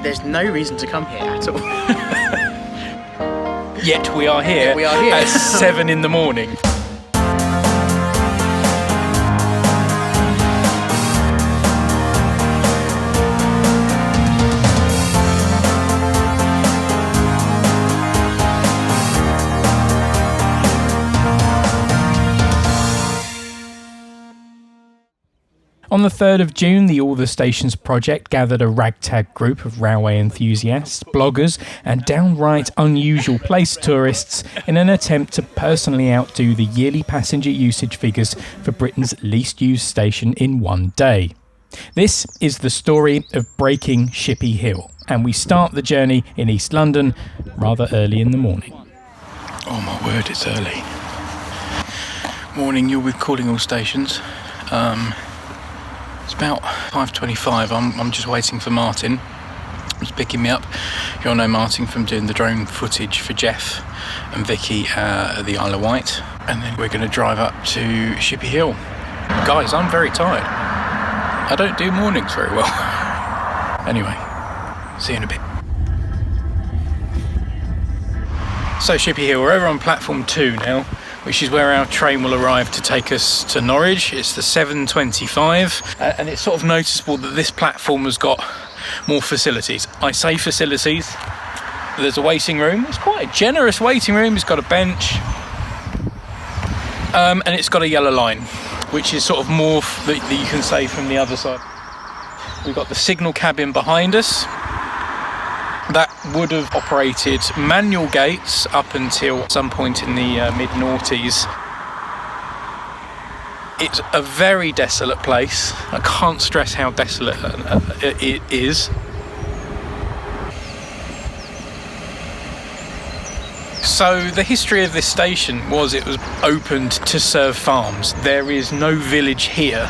there's no reason to come here at all. Yet we are here, at 7 in the morning. On the 3rd of June, the All the Stations project gathered a ragtag group of railway enthusiasts, bloggers and downright unusual place tourists in an attempt to personally outdo the yearly passenger usage figures for Britain's least used station in one day. This is the story of breaking Shippea Hill, and we start the journey in East London rather early in the morning. Oh my word, it's early. Morning, you're with Calling All Stations. It's about 5:25. I'm just waiting for Martin. He's picking me up. You'll know Martin from doing the drone footage for Geoff and Vicki at the Isle of Wight. And then we're going to drive up to Shippea Hill. Guys, I'm very tired. I don't do mornings very well. Anyway, see you in a bit. So Shippea Hill, we're over on platform 2 now, which is where our train will arrive to take us to Norwich. It's the 7:25, and it's sort of noticeable that this platform has got more facilities. I say facilities, there's a waiting room. It's quite a generous waiting room. It's got a bench, and it's got a yellow line, which is sort of more that you can say from the other side. We've got the signal cabin behind us. That would have operated manual gates up until some point in the mid-noughties. It's a very desolate place. I can't stress how desolate it is. So the history of this station was it was opened to serve farms. There is no village here.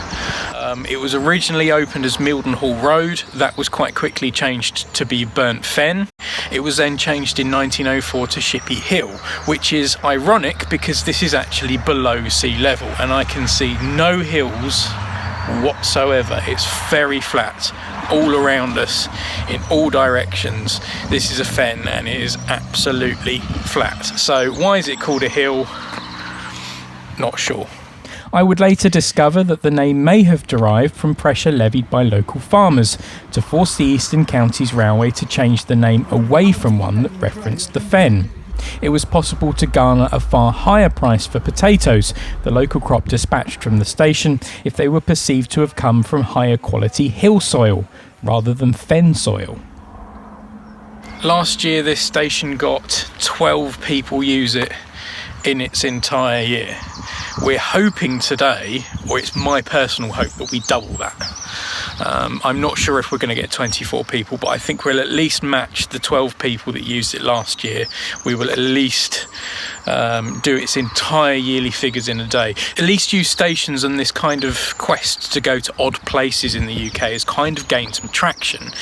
It was originally opened as Mildenhall Road. That was quite quickly changed to be Burnt Fen. It was then changed in 1904 to Shippea Hill, which is ironic because this is actually below sea level and I can see no hills whatsoever. It's very flat all around us in all directions. This is a fen and it is absolutely flat. So why is it called a hill? Not sure. I would later discover that the name may have derived from pressure levied by local farmers to force the Eastern Counties Railway to change the name away from one that referenced the fen. It was possible to garner a far higher price for potatoes, the local crop dispatched from the station, if they were perceived to have come from higher quality hill soil rather than fen soil. Last year this station got 12 people use it in its entire year. We're hoping today, or it's my personal hope, that we double that. I'm not sure if we're going to get 24 people, but I think we'll at least match the 12 people that used it last year. We will at least do its entire yearly figures in a day. At least use stations and this kind of quest to go to odd places in the UK has kind of gained some traction.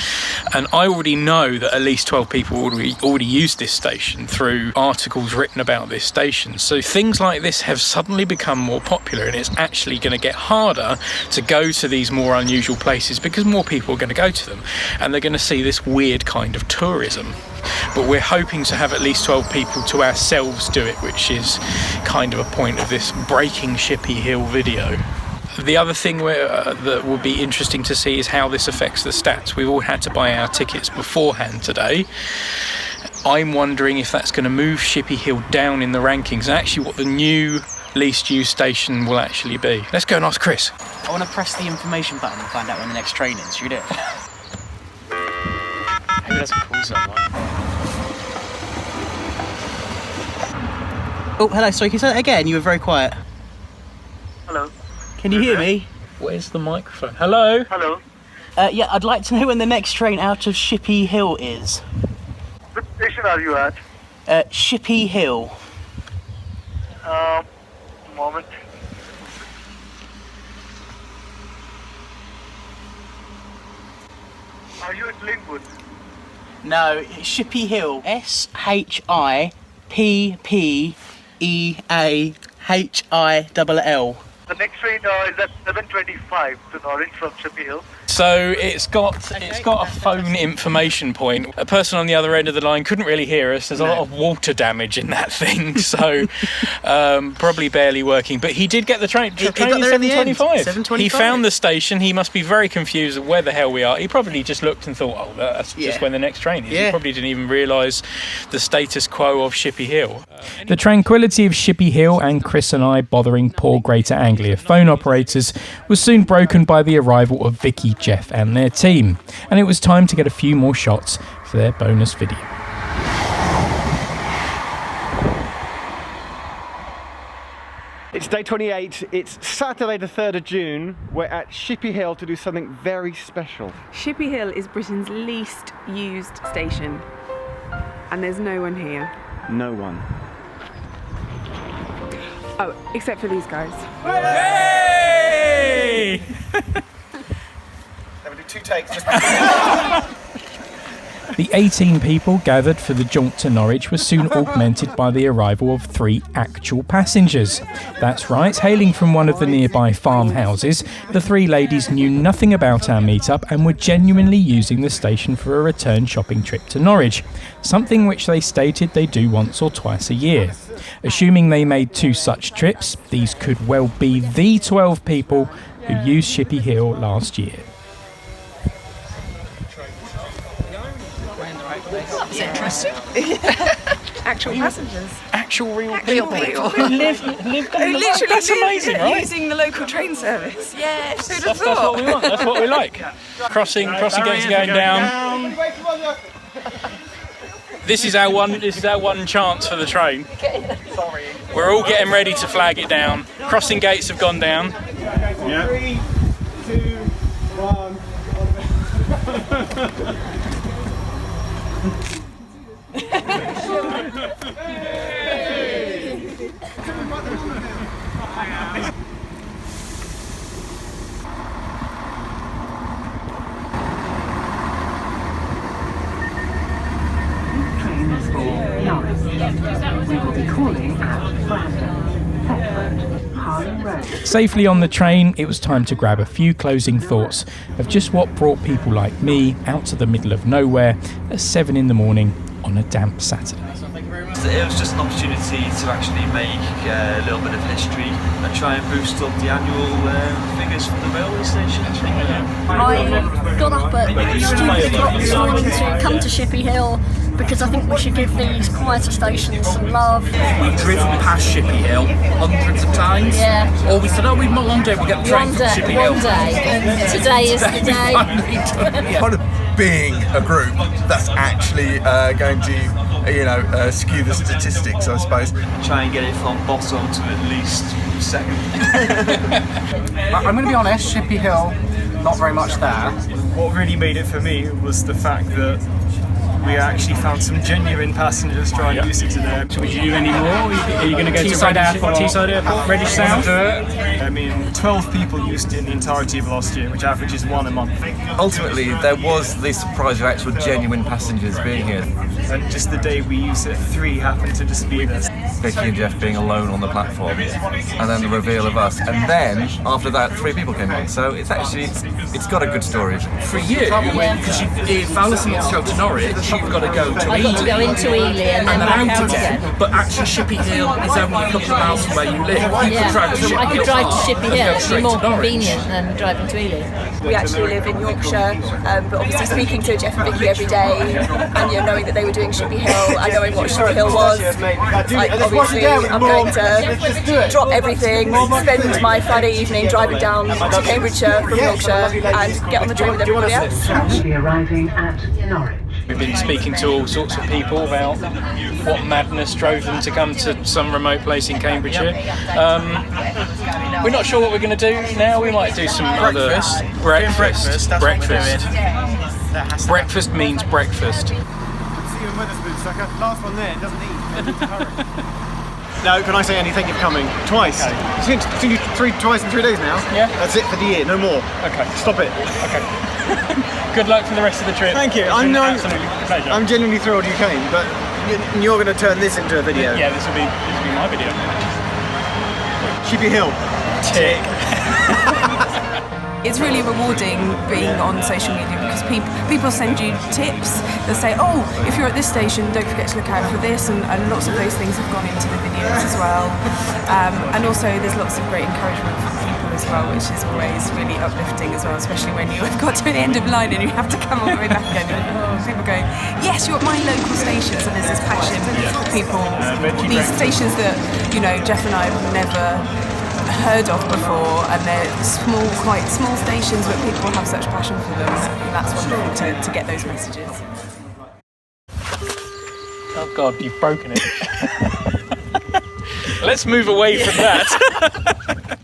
And I already know that at least 12 people already used this station through articles written about this station. So things like this have suddenly become more popular, and it's actually going to get harder to go to these more unusual places because more people are going to go to them and they're going to see this weird kind of tourism. But we're hoping to have at least 12 people to ourselves do it, which is kind of a point of this Breaking Shippea Hill video. The other thing that will be interesting to see is how this affects the stats. We've all had to buy our tickets beforehand today. I'm wondering if that's going to move Shippea Hill down in the rankings and actually what the new least used station will actually be. Let's go and ask Chris. I want to press the information button and find out when the next train is. Should we do it? Maybe that's call someone. Oh, hello. Sorry, can you say that again? You were very quiet. Hello. Can you hear me? Where's the microphone? Hello? Hello. Yeah, I'd like to know when the next train out of Shippea Hill is. Which station are you at? Shippea Hill. Moment. Are you at Linwood? No, Shippea Hill. SHIPPEAHILL. The next train is at 7:25 to Norwich from Shippea Hill. So it's got a phone information point. A person on the other end of the line couldn't really hear us. There's a lot of water damage in that thing, so probably barely working. But he did get the train. He got there in the end. 7:25. He found the station. He must be very confused of where the hell we are. He probably just looked and thought, oh, that's just when the next train is. He probably didn't even realise the status quo of Shippea Hill. The tranquility of Shippea Hill and Chris and I bothering poor Greater Anglia phone operators was soon broken by the arrival of Vicki, Geoff and their team, and it was time to get a few more shots for their bonus video. It's day 28, it's Saturday the 3rd of June. We're at Shippea Hill to do something very special. Shippea Hill is Britain's least used station, and there's no one here. No one. Oh, except for these guys. Hey! Let me do 2 takes. The 18 people gathered for the jaunt to Norwich was soon augmented by the arrival of 3 actual passengers. That's right, hailing from one of the nearby farmhouses, the 3 ladies knew nothing about our meetup and were genuinely using the station for a return shopping trip to Norwich, something which they stated they do once or twice a year. Assuming they made 2 such trips, these could well be the 12 people who used Shippea Hill last year. That's interesting. Actual passengers. Actual real people. Who live Literally that's amazing, right? Using the local train service. Yes. Who'd have That's what thought? we want. That's what we like. Crossing gates are going down. This is our one chance for the train. We're all getting ready to flag it down. Crossing gates have gone down. 3, 2, 1. We will be calling at Brandon, Thetford, Harlem Road. Safely on the train, it was time to grab a few closing thoughts of just what brought people like me out to the middle of nowhere at 7 in the morning on a damp Saturday. It was just an opportunity to actually make a little bit of history and try and boost up the annual figures from the railway station. I got up at stupid o'clock this morning to come to Shippea Hill because I think we should give these quieter stations some love. We've driven past Shippea Hill hundreds of times. Yeah. Or we said, oh, one day we'll get the train from Shippea Hill. One day, and today is the day. Part of being a group that's actually going to, skew the statistics, I suppose. Try and get it from bottom to at least second. I'm going to be honest, Shippea Hill, not very much there. What really made it for me was the fact that we actually found some genuine passengers trying to use it today. So would you do any more? Are you going to go to Teesside Airport, Reddish South? I mean, 12 people used it in the entirety of last year, which averages 1 a month. Ultimately, there was the surprise of actual genuine passengers being here. And just the day we used it, 3 happened to just be there. Vicki and Geoff being alone on the platform, and then the reveal of us, and then after that 3 people came on. So it's got a good story. For you, because if Alison wants to go to Norwich, you've got to go to I've Ely. got to go into Ely and then out back out again. But actually, Shippea Hill is only a couple of miles from where you live. You could drive to Shippea I could drive to Shippea Hill. It'd be more to Norwich. convenient than driving to Ely. We actually live in Yorkshire, but obviously speaking to Geoff and Vicki every day, and knowing that they were doing Shippea Hill and knowing what Shippea Hill was, like obviously I'm going to drop everything, spend my Friday evening driving down to Cambridgeshire from Yorkshire and get on the train with everybody else. We'll be arriving at Norwich. We've been speaking to all sorts of people about what madness drove them to come to some remote place in Cambridgeshire. We're not sure what we're going to do now. We might do some breakfast. Breakfast means breakfast. See you in Wetherspoon, sucker. Last one there, doesn't eat. No, can I say anything? You're coming. Twice. Okay. Seen you twice in 3 days now. Yeah. That's it for the year, no more. Okay. Stop it. Okay. Good luck for the rest of the trip. Thank you. Absolutely pleasure. I'm genuinely thrilled you came, but you're going to turn this into a video. Yeah, this will be my video. Shippea Hill. Tick. it's really rewarding being on social media because people send you tips. They'll say, oh, if you're at this station, don't forget to look out for this, and lots of those things have gone into the videos as well. And also there's lots of great encouragement from people as well, which is always really uplifting as well, especially when you've got to the end of the line and you have to come all the way back again. People go, yes, you're at my local station, so there's this passion for people, these stations that, you know, Geoff and I have never heard of before, and they're quite small stations, but people have such passion for them. That's wonderful to get those messages. Oh God, you've broken it. Let's move away from that.